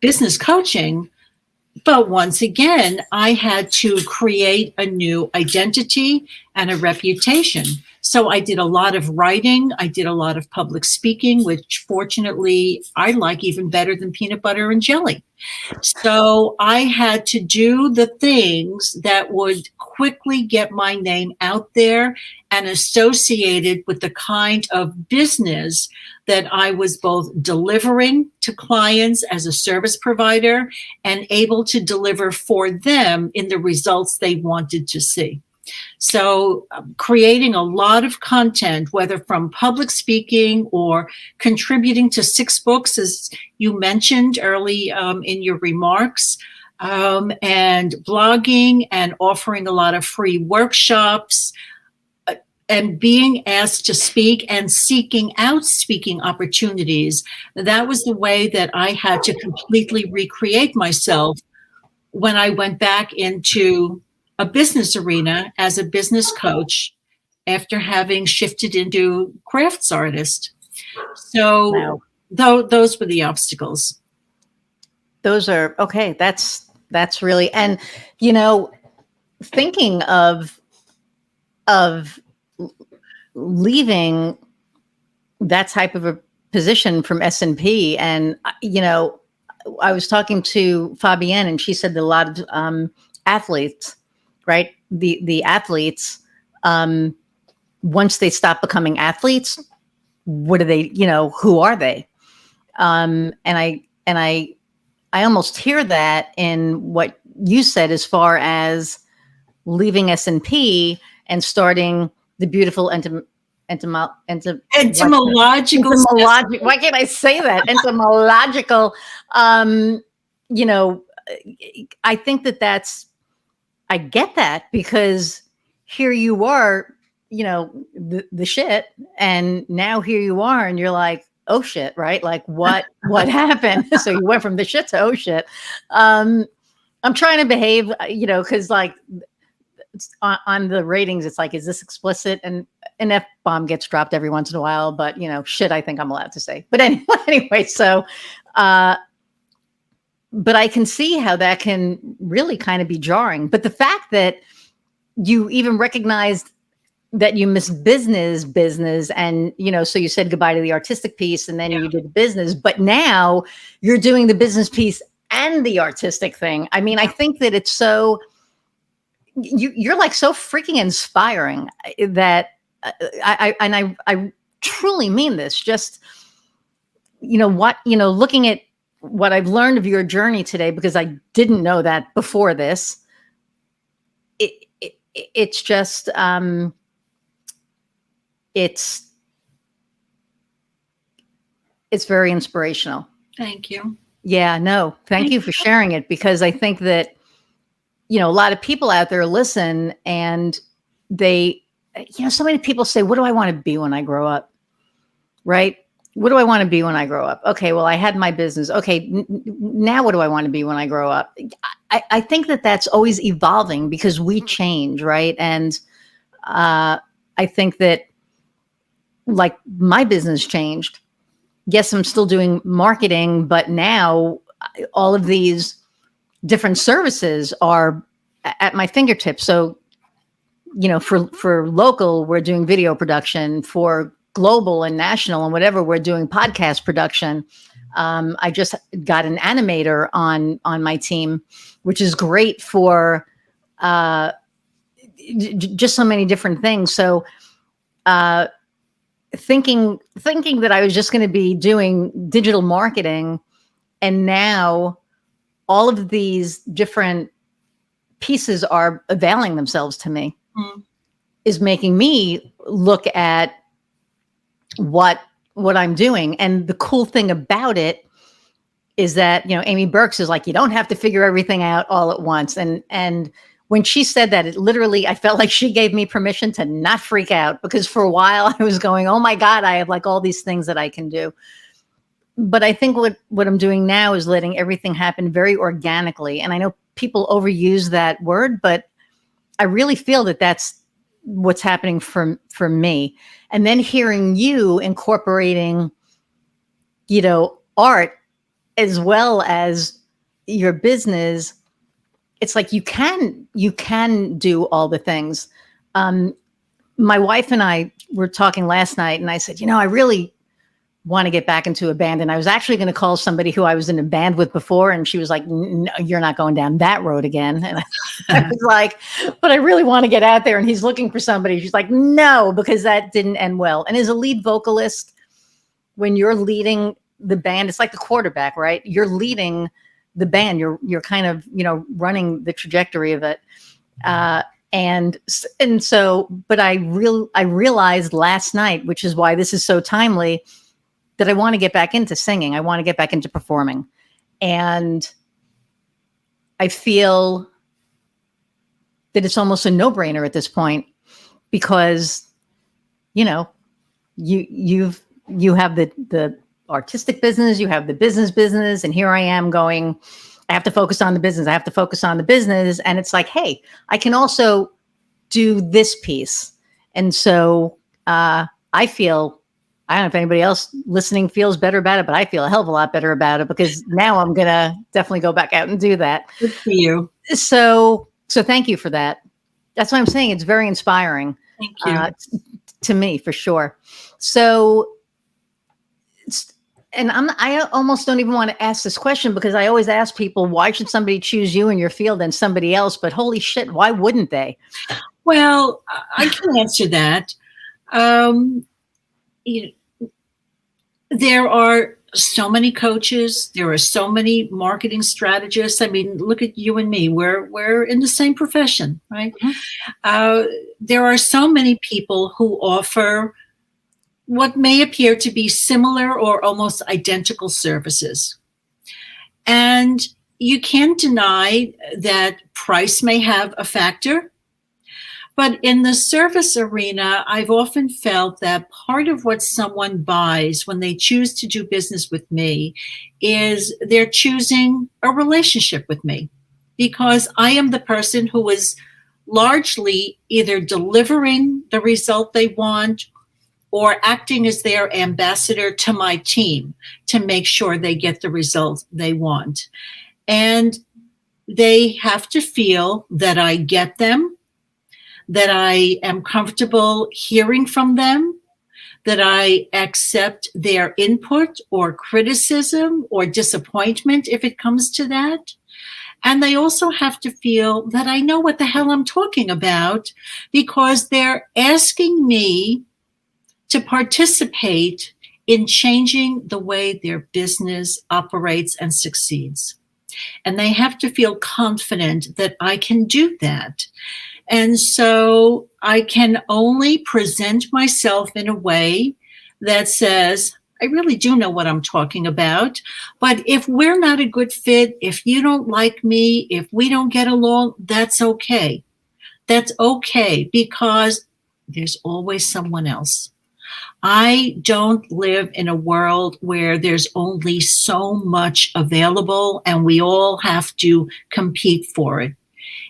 business coaching. But once again, I had to create a new identity and a reputation. So I did a lot of writing. I did a lot of public speaking, which fortunately I like even better than peanut butter and jelly. So I had to do the things that would quickly get my name out there and associated with the kind of business that I was both delivering to clients as a service provider and able to deliver for them in the results they wanted to see. So creating a lot of content, whether from public speaking or contributing to 6 books, as you mentioned early in your remarks, and blogging and offering a lot of free workshops, and being asked to speak and seeking out speaking opportunities. That was the way that I had to completely recreate myself when I went back into a business arena as a business coach after having shifted into crafts artist. So wow. Those were the obstacles. Those are okay. That's really, and thinking of leaving that type of a position from S&P, and I was talking to Fabienne, and she said that a lot of athletes, right? The athletes, once they stop becoming athletes, what are they? Who are they? And I almost hear that in what you said as far as leaving S&P and starting the beautiful entomological. Why can't I say that? Entomological. I think I get that, because here you are, the shit, and now here you are, and you're like, oh shit, right? Like what happened? So you went from the shit to oh shit. I'm trying to behave, because like on the ratings, it's like, is this explicit? And an F-bomb gets dropped every once in a while, but shit, I think I'm allowed to say. But anyway, so, but I can see how that can really kind of be jarring. But the fact that you even recognized that you missed business, and, so you said goodbye to the artistic piece, and then you did the business, but now you're doing the business piece and the artistic thing. I mean, I think that it's so, you're like so freaking inspiring that I truly mean this. Just, looking at what I've learned of your journey today, because I didn't know that before this. It's just, it's very inspirational. Thank you. Yeah, no, thank you for sharing it, because I think that, a lot of people out there listen, and they, so many people say, what do I want to be when I grow up? Right? What do I want to be when I grow up? Okay, well, I had my business. Okay, now what do I want to be when I grow up? I think that that's always evolving, because we change, right? And I think that, like, my business changed. Yes, I'm still doing marketing, but now all of these different services are at my fingertips. So, for local, we're doing video production. For global and national and whatever, we're doing podcast production. I just got an animator on my team, which is great for just so many different things. So thinking that I was just going to be doing digital marketing, and now all of these different pieces are availing themselves to me, is making me look at what I'm doing. And the cool thing about it is that, Amy Burks is like, you don't have to figure everything out all at once. And when she said that, it literally, I felt like she gave me permission to not freak out, because for a while I was going, oh my God, I have like all these things that I can do. But I think what I'm doing now is letting everything happen very organically. And I know people overuse that word, but I really feel that that's what's happening for me. And then hearing you incorporating, art as well as your business, it's like you can do all the things. My wife and I were talking last night, and I said, I really want to get back into a band. And I was actually going to call somebody who I was in a band with before. And she was like, no, you're not going down that road again. And I was like, but I really want to get out there. And he's looking for somebody. She's like, no, because that didn't end well. And as a lead vocalist, when you're leading the band, it's like the quarterback, right? You're leading the band. You're kind of, running the trajectory of it. And so, but I realized last night, which is why this is so timely, that I want to get back into singing. I want to get back into performing. And I feel that it's almost a no-brainer at this point, because, you have the artistic business, you have the business, and here I am going, I have to focus on the business. I have to focus on the business. And it's like, hey, I can also do this piece. And so I feel, I don't know if anybody else listening feels better about it, but I feel a hell of a lot better about it, because now I'm going to definitely go back out and do that. Good for you. So thank you for that. That's what I'm saying. It's very inspiring. Thank you. To me, for sure. So, and I almost don't even want to ask this question, because I always ask people, why should somebody choose you in your field and somebody else? But holy shit, why wouldn't they? Well, I can answer that. There are so many coaches. There are so many marketing strategists. I mean, look at you and me. We're in the same profession, right? Mm-hmm. There are so many people who offer what may appear to be similar or almost identical services. And you can't deny that price may have a factor. But in the service arena, I've often felt that part of what someone buys when they choose to do business with me is they're choosing a relationship with me, because I am the person who is largely either delivering the result they want or acting as their ambassador to my team to make sure they get the result they want. And they have to feel that I get them, that I am comfortable hearing from them, that I accept their input or criticism or disappointment if it comes to that. And they also have to feel that I know what the hell I'm talking about, because they're asking me to participate in changing the way their business operates and succeeds. And they have to feel confident that I can do that. And so I can only present myself in a way that says, I really do know what I'm talking about. But if we're not a good fit, if you don't like me, if we don't get along, that's okay. That's okay, because there's always someone else. I don't live in a world where there's only so much available and we all have to compete for it.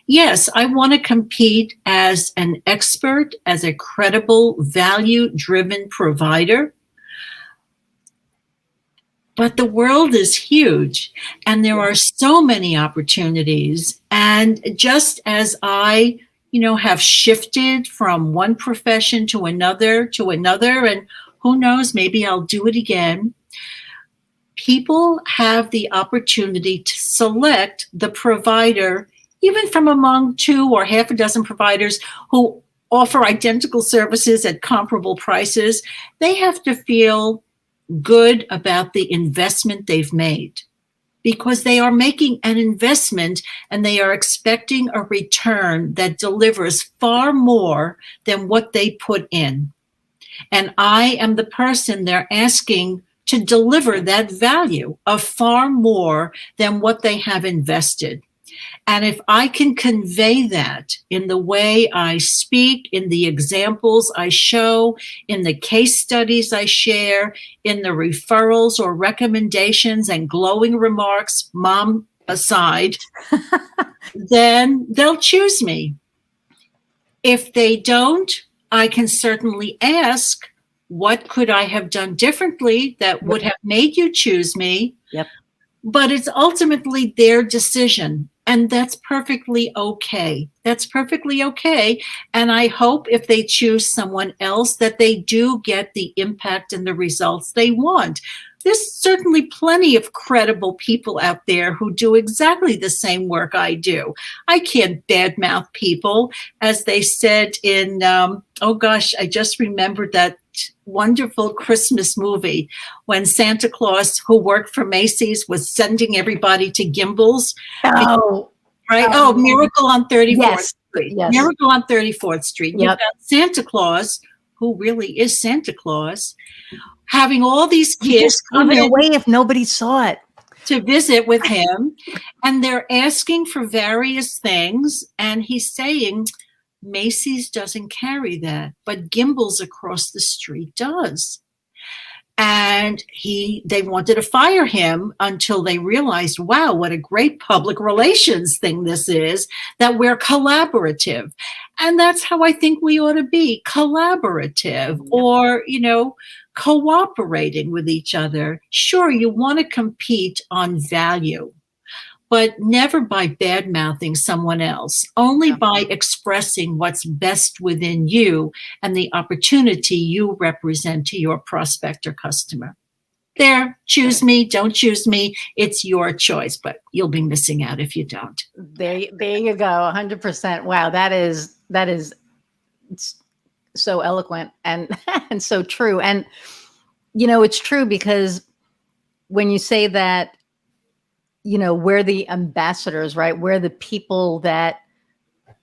Yes, I want to compete as an expert, as a credible, value-driven provider. But the world is huge and there are so many opportunities. And just as I, have shifted from one profession to another, and who knows, maybe I'll do it again. People have the opportunity to select the provider, even from among 2 or half a dozen providers who offer identical services at comparable prices. They have to feel good about the investment they've made, because they are making an investment and they are expecting a return that delivers far more than what they put in. And I am the person they're asking to deliver that value of far more than what they have invested. And if I can convey that in the way I speak, in the examples I show, in the case studies I share, in the referrals or recommendations and glowing remarks, mom aside, then they'll choose me. If they don't, I can certainly ask, what could I have done differently that would have made you choose me? Yep. But it's ultimately their decision. And that's perfectly okay. That's perfectly okay. And I hope if they choose someone else that they do get the impact and the results they want. There's certainly plenty of credible people out there who do exactly the same work I do. I can't badmouth people. As they said in, I just remembered that wonderful Christmas movie when Santa Claus, who worked for Macy's, was sending everybody to Gimbals. Oh, right. Miracle on 34th Street. Yes. Miracle on 34th Street. Yep. You've got Santa Claus, who really is Santa Claus, having all these kids come in away if nobody saw it to visit with him, and they're asking for various things, and he's saying, Macy's doesn't carry that, but Gimbals across the street does. And they wanted to fire him until they realized, wow, what a great public relations thing this is, that we're collaborative. And that's how I think we ought to be, collaborative, or, cooperating with each other. Sure, you want to compete on value, but never by bad-mouthing someone else, only by expressing what's best within you and the opportunity you represent to your prospect or customer. There, choose me, don't choose me. It's your choice, but you'll be missing out if you don't. There you go, 100%. Wow, that is so eloquent and and so true. And it's true, because when you say that, we're the ambassadors, right? We're the people that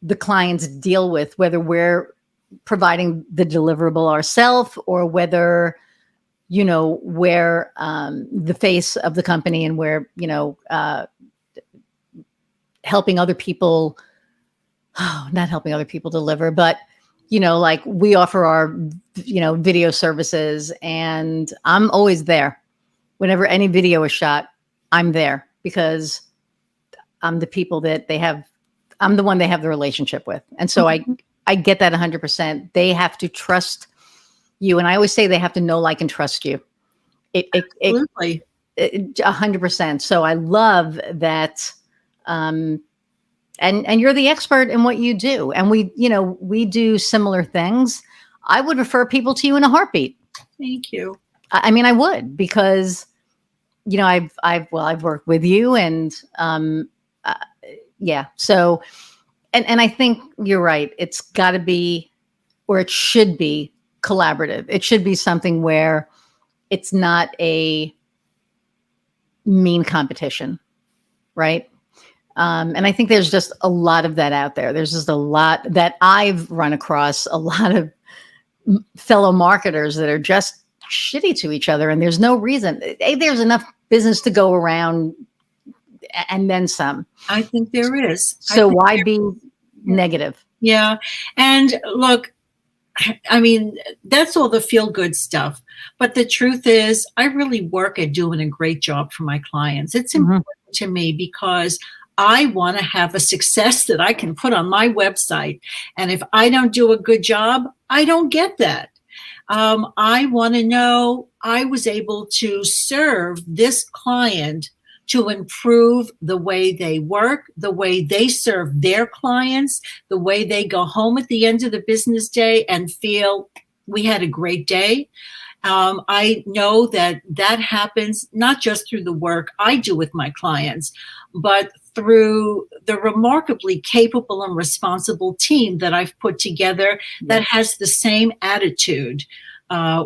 the clients deal with, whether we're providing the deliverable ourselves or whether, we're the face of the company and we're, helping other people, not helping other people deliver, but, like we offer our, video services, and I'm always there. Whenever any video is shot, I'm there, because I'm the people that I'm the one they have the relationship with. And so I get that 100%. They have to trust you. And I always say they have to know, like, and trust you. Absolutely. 100%. So I love that. And you're the expert in what you do. And we do similar things. I would refer people to you in a heartbeat. Thank you. I mean, I would, because, I've worked with you, and, uh, yeah. So, and I think you're right. It's got to be, or it should be, collaborative. It should be something where it's not a mean competition, right? And I think there's just a lot of that out there. There's just a lot that I've run across, a lot of fellow marketers that are just shitty to each other, and there's no reason. There's enough business to go around, and then some. I think there is. So why be negative? Yeah. And look, I mean, that's all the feel good stuff. But the truth is, I really work at doing a great job for my clients. It's important to me because I want to have a success that I can put on my website. And if I don't do a good job, I don't get that. I want to know I was able to serve this client to improve the way they work, the way they serve their clients, the way they go home at the end of the business day and feel we had a great day. I know that happens not just through the work I do with my clients, but through the remarkably capable and responsible team that I've put together that has the same attitude.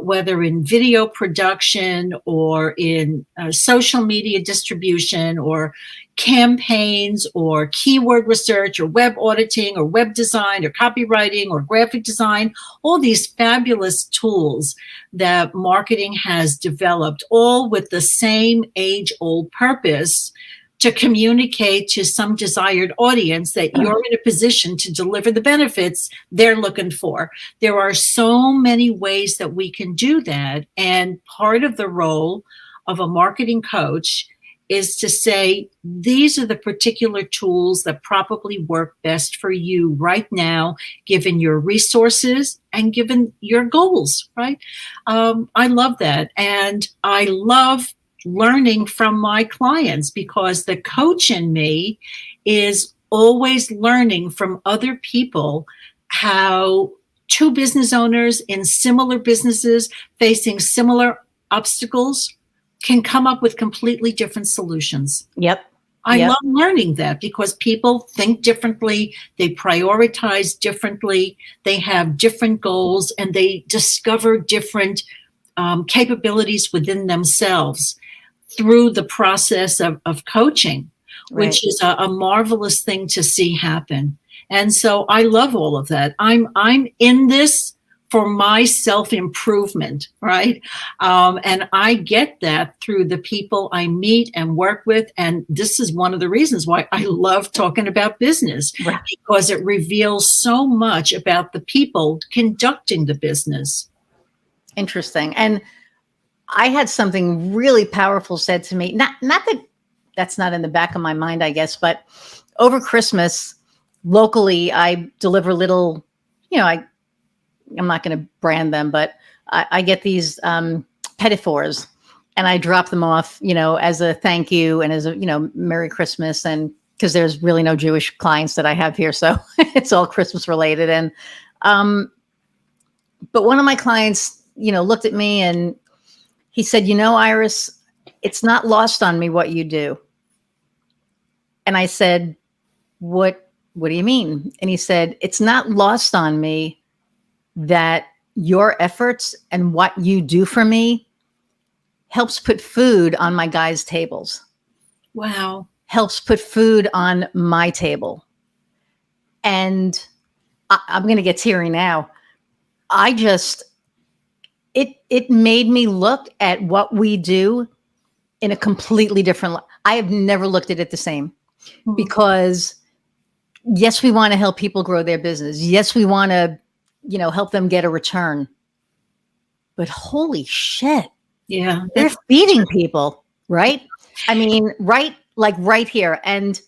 Whether in video production or in social media distribution or campaigns or keyword research or web auditing or web design or copywriting or graphic design, all these fabulous tools that marketing has developed, all with the same age-old purpose to communicate to some desired audience that you're in a position to deliver the benefits they're looking for. There are so many ways that we can do that. And part of the role of a marketing coach is to say, these are the particular tools that probably work best for you right now, given your resources and given your goals, right? I love that. And I love learning from my clients because the coach in me is always learning from other people how two business owners in similar businesses facing similar obstacles can come up with completely different solutions. Yep. I love learning that because people think differently, they prioritize differently, they have different goals, and they discover different capabilities within themselves through the process of coaching, which is a marvelous thing to see happen. And so I love all of that. I'm in this for my self-improvement, right? And I get that through the people I meet and work with. And this is one of the reasons why I love talking about business, because it reveals so much about the people conducting the business. Interesting. And I had something really powerful said to me. Not that that's not in the back of my mind, I guess, but over Christmas, locally, I deliver little, I'm not going to brand them, but I get these petit fours, and I drop them off, as a thank you and as a, Merry Christmas. And because there's really no Jewish clients that I have here, so it's all Christmas related. And but one of my clients, looked at me and he said, Iris, it's not lost on me what you do. And I said, what do you mean? And he said, it's not lost on me that your efforts and what you do for me helps put food on my guys' tables. Wow. Helps put food on my table. And I'm going to get teary now. It made me look at what we do in a completely different light. I have never looked at it the same, because yes, we want to help people grow their business. Yes, we want to, help them get a return. But holy shit. Yeah. They're feeding people, right? I mean, right here. And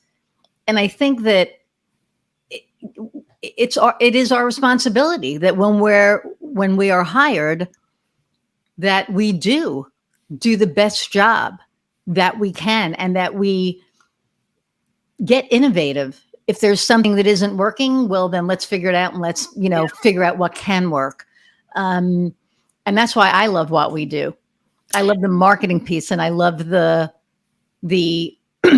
I think that it is our responsibility that when we are hired, that we do the best job that we can, and that we get innovative. If there's something that isn't working, well, then let's figure it out, and let's, figure out what can work. And that's why I love what we do. I love the marketing piece, and I love the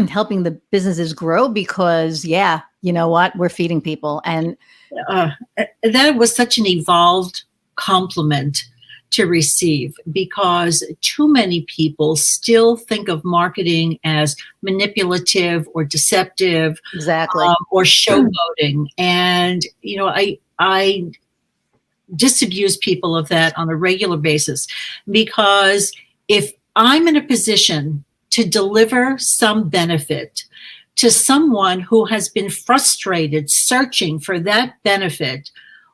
helping the businesses grow, because you know what? We're feeding people. And that was such an evolved compliment to receive, because too many people still think of marketing as manipulative or deceptive, exactly. or showboating. And, I disabuse people of that on a regular basis, because if I'm in a position to deliver some benefit to someone who has been frustrated searching for that benefit,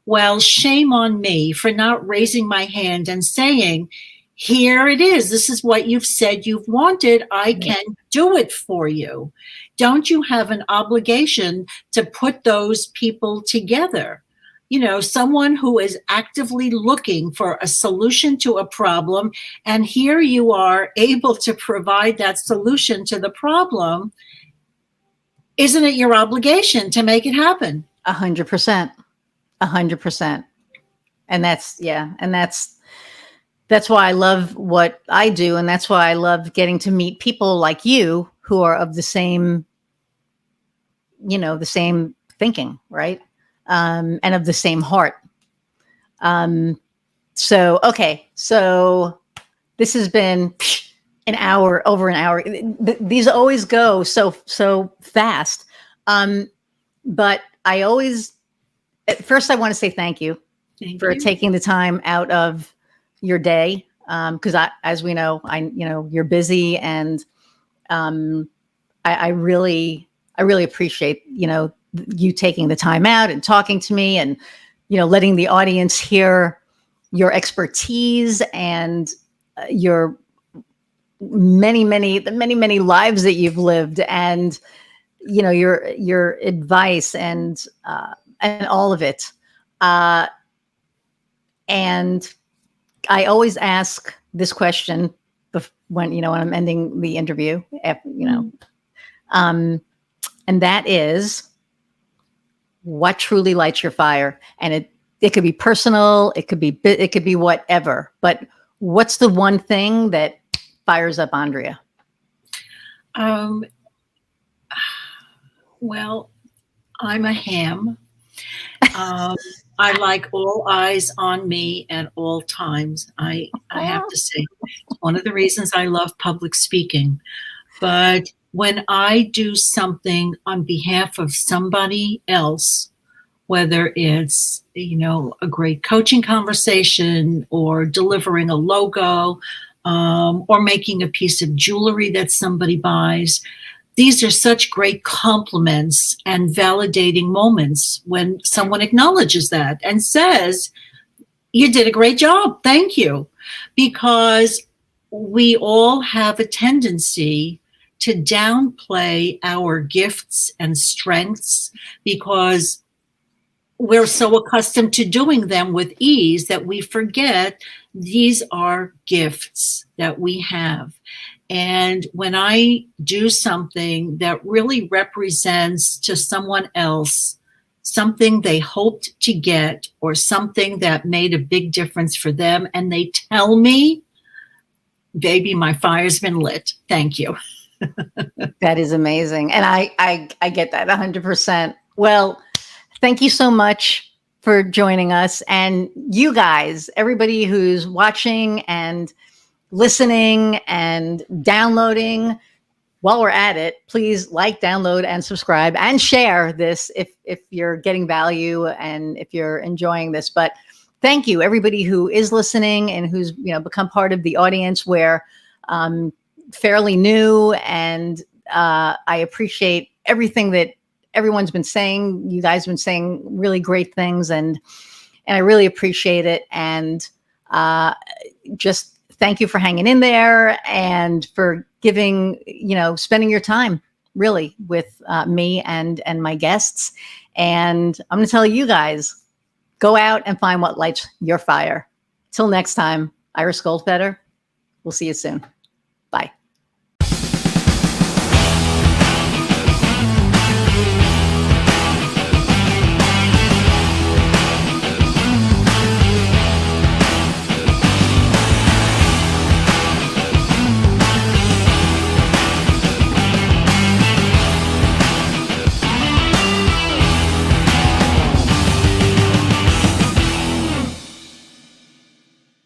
well, shame on me for not raising my hand and saying, here it is. This is what you've said you've wanted. I can do it for you. Don't you have an obligation to put those people together? Someone who is actively looking for a solution to a problem, and here you are able to provide that solution to the problem. Isn't it your obligation to make it happen? 100%. 100%. And that's why I love what I do. And that's why I love getting to meet people like you who are of the same, the same thinking, right? And of the same heart. So this has been an hour, over an hour. These always go so fast. But I always, at first I want to say thank you for taking the time out of your day. Because as we know, you're busy, and I really appreciate, you taking the time out and talking to me, and, letting the audience hear your expertise and your many lives that you've lived, and, your advice and all of it. And I always ask this question when I'm ending the interview, and that is, what truly lights your fire? And it could be personal, it could be whatever, but what's the one thing that fires up Andrea? Well, I'm a ham. I like all eyes on me at all times. I have to say, it's one of the reasons I love public speaking. But when I do something on behalf of somebody else, whether it's, a great coaching conversation, or delivering a logo, or making a piece of jewelry that somebody buys, these are such great compliments and validating moments when someone acknowledges that and says, you did a great job. Thank you. Because we all have a tendency to downplay our gifts and strengths, because we're so accustomed to doing them with ease that we forget these are gifts that we have. And when I do something that really represents to someone else something they hoped to get, or something that made a big difference for them, and they tell me, baby, my fire's been lit. Thank you. That is amazing. And I get that 100%. Well, thank you so much for joining us. And you guys, everybody who's watching and listening and downloading, while we're at it, please like, download, and subscribe, and share this if you're getting value and if you're enjoying this. But thank you, everybody who is listening and who's become part of the audience. We're fairly new, and I appreciate everything that everyone's been saying. You guys have been saying really great things, and I really appreciate it. And just thank you for hanging in there and for giving, spending your time really with me and my guests. And I'm going to tell you guys, go out and find what lights your fire. Till next time, Iris Goldfeder. We'll see you soon.